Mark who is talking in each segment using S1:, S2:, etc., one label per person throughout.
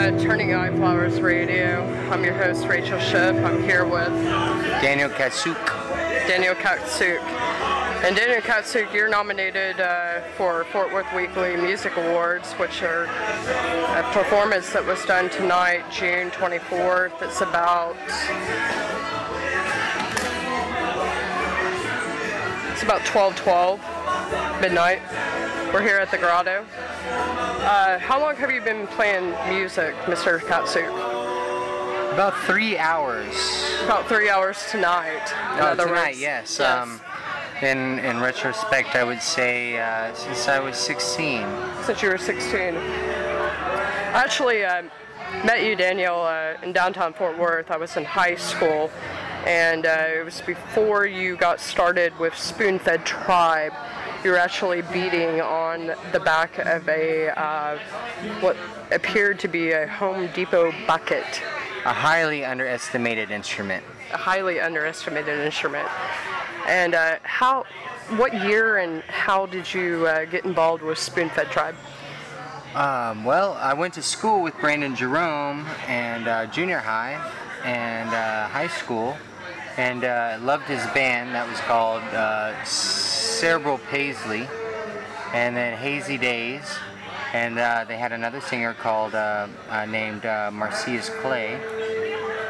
S1: Turning Eye Flowers Radio. I'm your host, Rachael Shipp. I'm here with
S2: Katsük.
S1: Katsük. And Daniel Katsük, you're nominated for Fort Worth Weekly Music Awards, which are a performance that was done tonight, June 24th. It's about 12:12 midnight. We're here at the Grotto. How long have you been playing music, Mr. Katsük?
S2: About 3 hours.
S1: About 3 hours tonight.
S2: Tonight, yes. In retrospect, I would say since I was 16.
S1: Since you were 16. I actually met you, Daniel, in downtown Fort Worth. I was in high school, and it was before you got started with Spoon-Fed Tribe. You were actually beating on the back of a what appeared to be a Home Depot bucket.
S2: A highly underestimated instrument.
S1: A highly underestimated instrument. And what year and how did you get involved with Spoon-Fed Tribe?
S2: Well, I went to school with Brandon Jerome and junior high and high school, and loved his band that was called Cerebral Paisley, and then Hazy Days, and they had another singer called named Marcius Clay,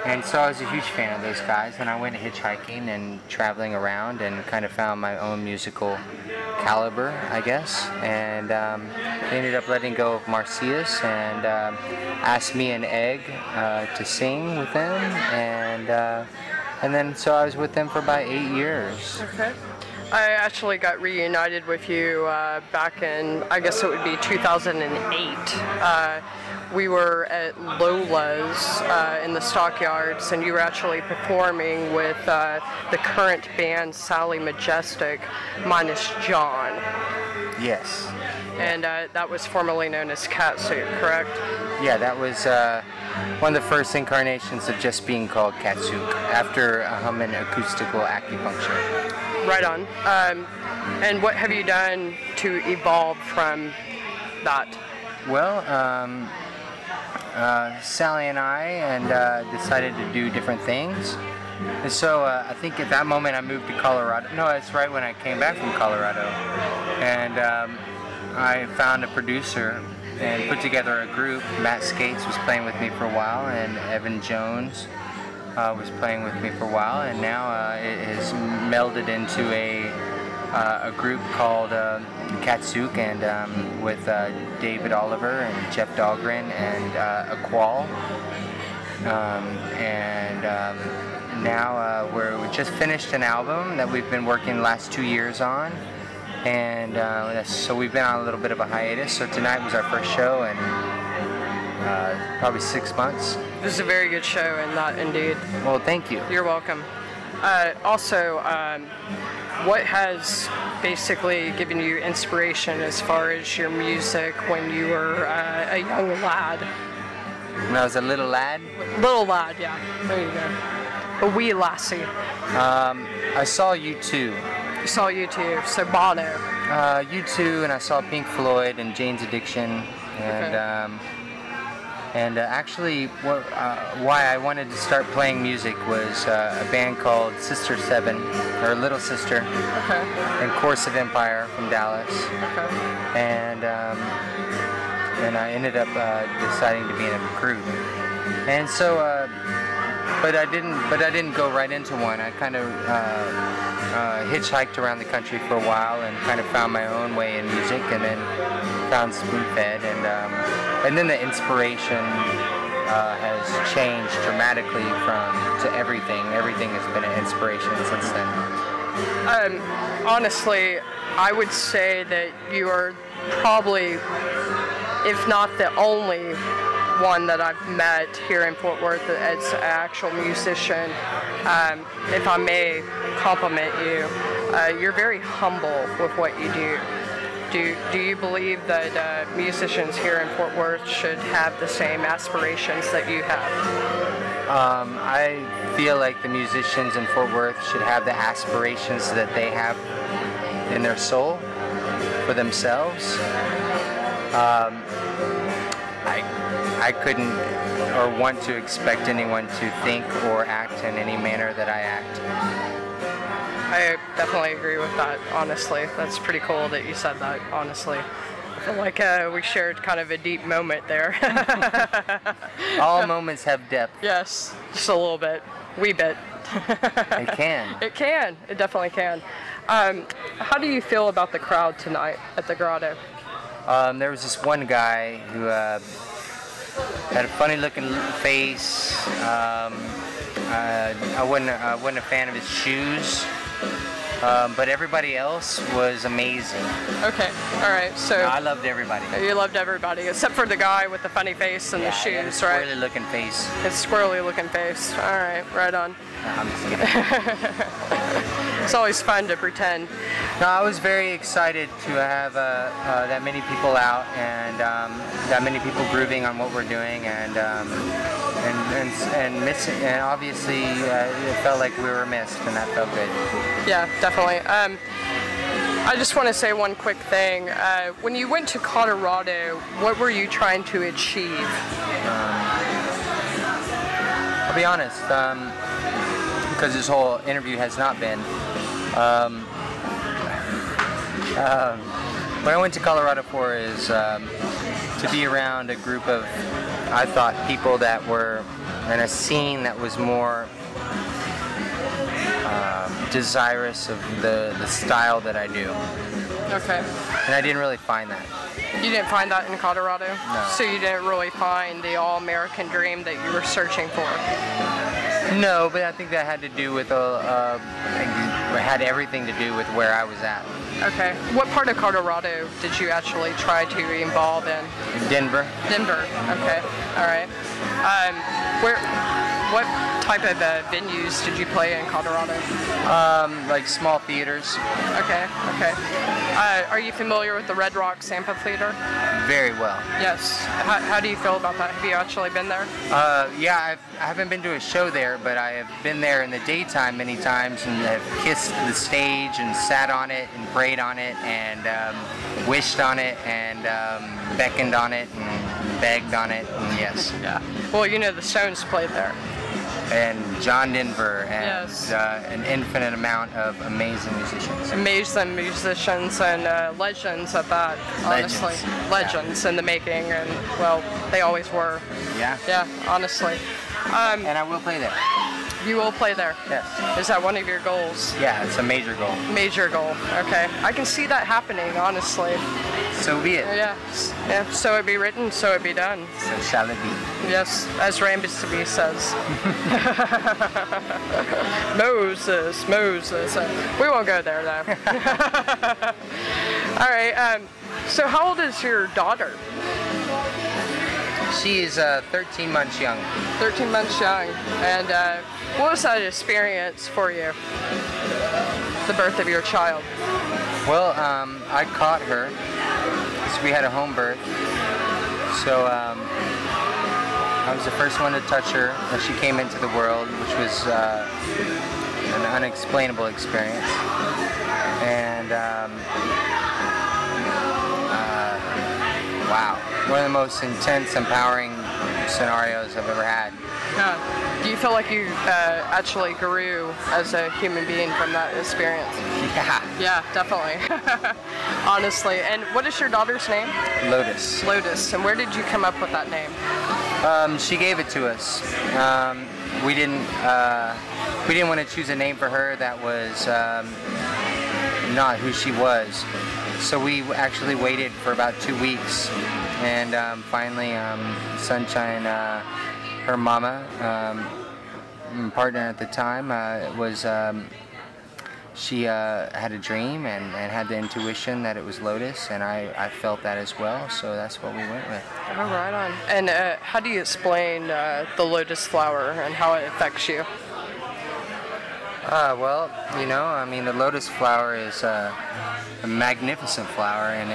S2: and so I was a huge fan of those guys, and I went hitchhiking and traveling around and kind of found my own musical caliber, I guess, and they ended up letting go of Marcius and asked me and Egg to sing with them, and then so I was with them for about 8 years.
S1: Okay. I actually got reunited with you back in, I guess it would be 2008. We were at Lola's in the Stockyards, and you were actually performing with the current band Sally Majestic minus John.
S2: Yes.
S1: And that was formerly known as Katsük, correct?
S2: Yeah, that was one of the first incarnations of just being called Katsük after Hummin acoustical acupuncture.
S1: Right on. And what have you done to evolve from that?
S2: Well, Sally and I decided to do different things. And so I think at that moment I moved to Colorado. No, it's right when I came back from Colorado. And I found a producer and put together a group. Matt Skates was playing with me for a while, and Evan Jones was playing with me for a while, and now it has melded into a group called Katsük, and with David Oliver and Jeff Dahlgren and Aqual, now we just finished an album that we've been working the last 2 years on, and so we've been on a little bit of a hiatus. So tonight was our first show in probably 6 months.
S1: This is a very good show, and that indeed.
S2: Well, thank you.
S1: You're welcome. Also, what has basically given you inspiration as far as your music when you were a young lad?
S2: When I was a little lad?
S1: Little lad, yeah. There you go. A wee lassie.
S2: I saw U2.
S1: You saw U2, so Bono.
S2: U2, and I saw Pink Floyd and Jane's Addiction, and
S1: Okay.
S2: Actually, why I wanted to start playing music was a band called Sister Seven, or Little Sister,
S1: Okay.
S2: and Course of Empire from Dallas,
S1: Okay.
S2: and I ended up deciding to be in a group, and so, but I didn't go right into one. I kind of hitchhiked around the country for a while and kind of found my own way in music, and then found Spoon-Fed, and then the inspiration has changed dramatically to everything. Everything has been an inspiration since then.
S1: Honestly, I would say that you are probably, if not the only one that I've met here in Fort Worth as an actual musician. If I may compliment you, you're very humble with what you do. Do you believe that musicians here in Fort Worth should have the same aspirations that you have?
S2: I feel like the musicians in Fort Worth should have the aspirations that they have in their soul for themselves. I couldn't or want to expect anyone to think or act in any manner that I act.
S1: I definitely agree with that, honestly. That's pretty cool that you said that, honestly. I feel like we shared kind of a deep moment there.
S2: All moments have depth.
S1: Yes, just a little bit. Wee bit.
S2: It can.
S1: It can. It definitely can. How do you feel about the crowd tonight at the Grotto?
S2: There was this one guy who had a funny looking face. I wasn't a fan of his shoes. But everybody else was amazing.
S1: Okay, all right. So
S2: I loved everybody.
S1: You loved everybody except for the guy with the funny face and the shoes, right?
S2: Squirrely looking face.
S1: His squirrely looking face. All right, right on.
S2: No, I'm just kidding.
S1: It's always fun to pretend.
S2: No, I was very excited to have that many people out and that many people grooving on what we're doing and missing. And obviously, it felt like we were missed, and that felt good.
S1: Yeah, definitely. I just want to say one quick thing. When you went to Colorado, what were you trying to achieve?
S2: I'll be honest, because this whole interview has not been. What I went to Colorado for is to be around a group of, I thought, people that were in a scene that was more desirous of the style that I do.
S1: Okay.
S2: And I didn't really find that.
S1: You didn't find that in Colorado?
S2: No.
S1: So you didn't really find the all-American dream that you were searching for?
S2: No, but I think that had to do with had everything to do with where I was at.
S1: Okay. What part of Colorado did you actually try to involve in?
S2: Denver.
S1: Denver. Okay. All right. What type of venues did you play in Colorado?
S2: Like small theaters.
S1: Okay. Okay. Are you familiar with the Red Rocks Amphitheater?
S2: Very well.
S1: Yes. How do you feel about that? Have you actually been there?
S2: Yeah, I haven't been to a show there, but I have been there in the daytime many times and have kissed the stage and sat on it and prayed on it and wished on it and beckoned on it and begged on it, and yes.
S1: Yeah. Well, you know the Stones played there.
S2: And John Denver and
S1: yes.
S2: An infinite amount of amazing musicians.
S1: Amazing musicians and legends at that, honestly. Legends in the making, and well, they always were.
S2: Yeah?
S1: Yeah, honestly.
S2: And I will play there.
S1: You will play there?
S2: Yes.
S1: Is that one of your goals?
S2: Yeah, it's a major goal.
S1: Major goal, okay. I can see that happening, honestly.
S2: So be it.
S1: Yeah, yeah. So it be written, so it be done.
S2: So shall it be.
S1: Yes, as Rambisby says. Moses. We won't go there, though. All right, so how old is your daughter?
S2: She is 13 months young.
S1: 13 months young. And what was that experience for you? The birth of your child?
S2: Well, I caught her. So we had a home birth. So I was the first one to touch her when she came into the world, which was an unexplainable experience. And wow, one of the most intense, empowering scenarios I've ever had.
S1: Do you feel like you actually grew as a human being from that experience?
S2: Yeah.
S1: Yeah, definitely. Honestly. And what is your daughter's name?
S2: Lotus.
S1: Lotus. And where did you come up with that name?
S2: She gave it to us. We didn't want to choose a name for her that was not who she was. So we actually waited for about 2 weeks, and finally, Sunshine, her mama, partner at the time, she had a dream and had the intuition that it was Lotus, and I felt that as well, so that's what we went with.
S1: Oh, right on. And how do you explain the lotus flower and how it affects you?
S2: Well, you know, I mean, the lotus flower is a magnificent flower, and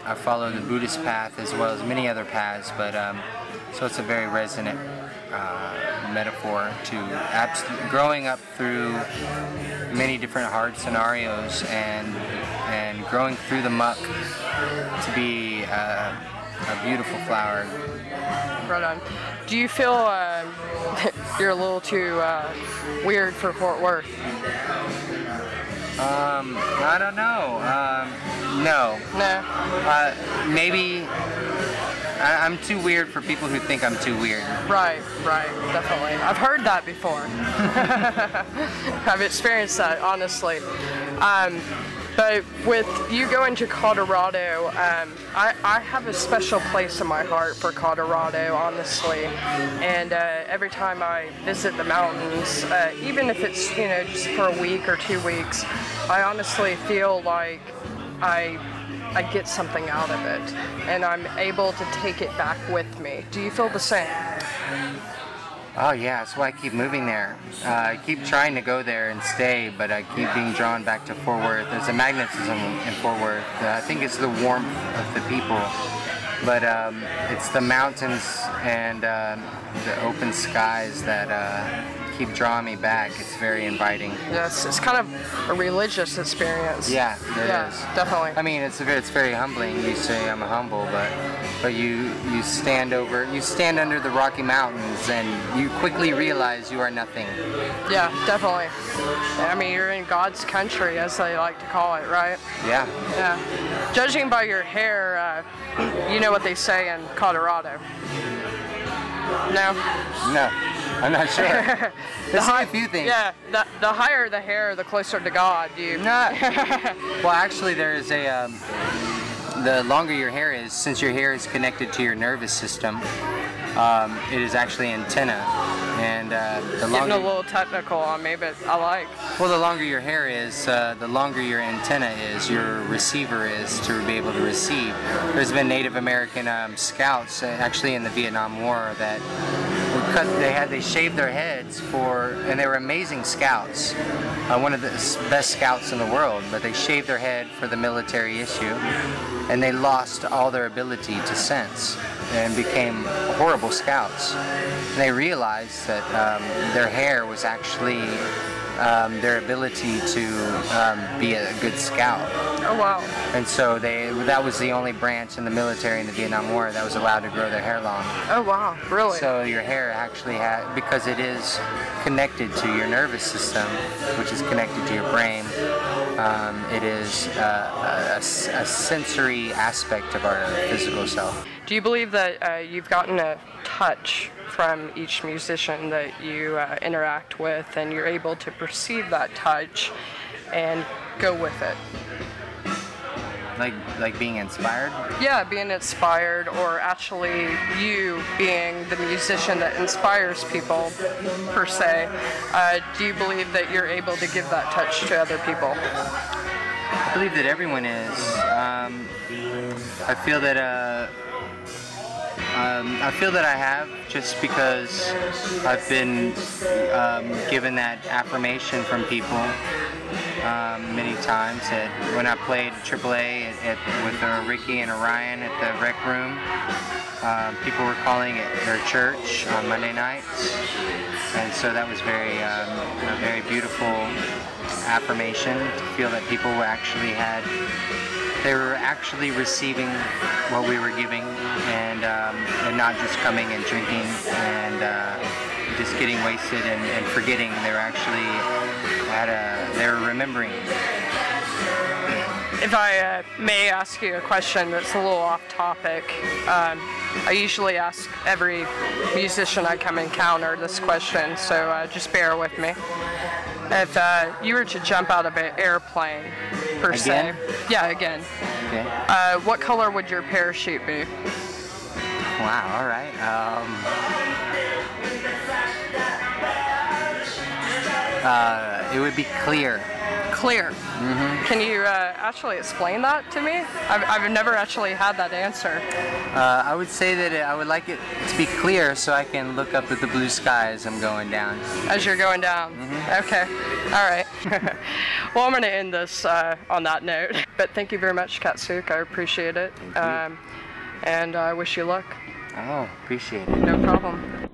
S2: I follow the Buddhist path as well as many other paths, but so it's a very resonant metaphor to growing up through many different hard scenarios and growing through the muck to be A beautiful flower.
S1: Right on. Do you feel you're a little too weird for Fort Worth?
S2: I don't know. No.
S1: No.
S2: Maybe I'm too weird for people who think I'm too weird.
S1: Right, definitely. I've heard that before. I've experienced that, honestly. But with you going to Colorado, I have a special place in my heart for Colorado, honestly. And every time I visit the mountains, even if it's, you know, just for a week or 2 weeks, I honestly feel like I get something out of it, and I'm able to take it back with me. Do you feel the same?
S2: Oh yeah, that's why I keep moving there. I keep trying to go there and stay, but I keep being drawn back to Fort Worth. There's a magnetism in Fort Worth. I think it's the warmth of the people, but it's the mountains and the open skies that keep drawing me back. It's very inviting.
S1: Yes, it's kind of a religious experience.
S2: Yeah, it is.
S1: Definitely.
S2: I mean, it's very humbling. You say I'm humble, but you stand under the Rocky Mountains and you quickly realize you are nothing.
S1: Yeah, definitely. I mean, you're in God's country, as they like to call it, right?
S2: Yeah.
S1: Yeah. Judging by your hair, you know what they say in Colorado. No?
S2: No, I'm not sure. There's a few things.
S1: Yeah, the higher the hair, the closer to God.
S2: Well, actually, there's a the longer your hair is, since your hair is connected to your nervous system, it is actually antenna, and the longer.
S1: Getting a little technical on me, but I like.
S2: Well, the longer your hair is, the longer your antenna is, your receiver is to be able to receive. There's been Native American scouts, actually in the Vietnam War, that they shaved their heads and they were amazing scouts, one of the best scouts in the world, but they shaved their head for the military issue, and they lost all their ability to sense and became horrible scouts. And they realized that their hair was actually their ability to be a good scout.
S1: Oh wow.
S2: And so that was the only branch in the military in the Vietnam War that was allowed to grow their hair long.
S1: Oh wow, really?
S2: So your hair actually because it is connected to your nervous system, which is connected to your brain, it is a sensory aspect of our physical self.
S1: Do you believe that you've gotten a touch from each musician that you interact with, and you're able to perceive that touch and go with it?
S2: Like being inspired?
S1: Yeah, being inspired, or actually you being the musician that inspires people, per se. Do you believe that you're able to give that touch to other people?
S2: I believe that everyone is. I feel that I have, just because I've been given that affirmation from people many times. When I played AAA with Ricky and Orion at the Rec Room, people were calling it their church on Monday nights, and so that was a very beautiful affirmation to feel that people they were actually receiving what we were giving, and not just coming and drinking and just getting wasted and forgetting. They were actually they were remembering.
S1: If I may ask you a question that's a little off topic, I usually ask every musician I come encounter this question, so just bear with me. If you were to jump out of an airplane, per se. Yeah, again.
S2: Okay.
S1: What color would your parachute be?
S2: Wow, alright. It would be clear.
S1: Clear.
S2: Mm-hmm.
S1: Can you actually explain that to me? I've never actually had that answer.
S2: I would say that I would like it to be clear so I can look up at the blue sky as I'm going down.
S1: As you're going down? Mm-hmm. Okay. All right. Well, I'm going to end this on that note. But thank you very much, Katsük. I appreciate it. And I wish you luck.
S2: Oh, appreciate it.
S1: No problem.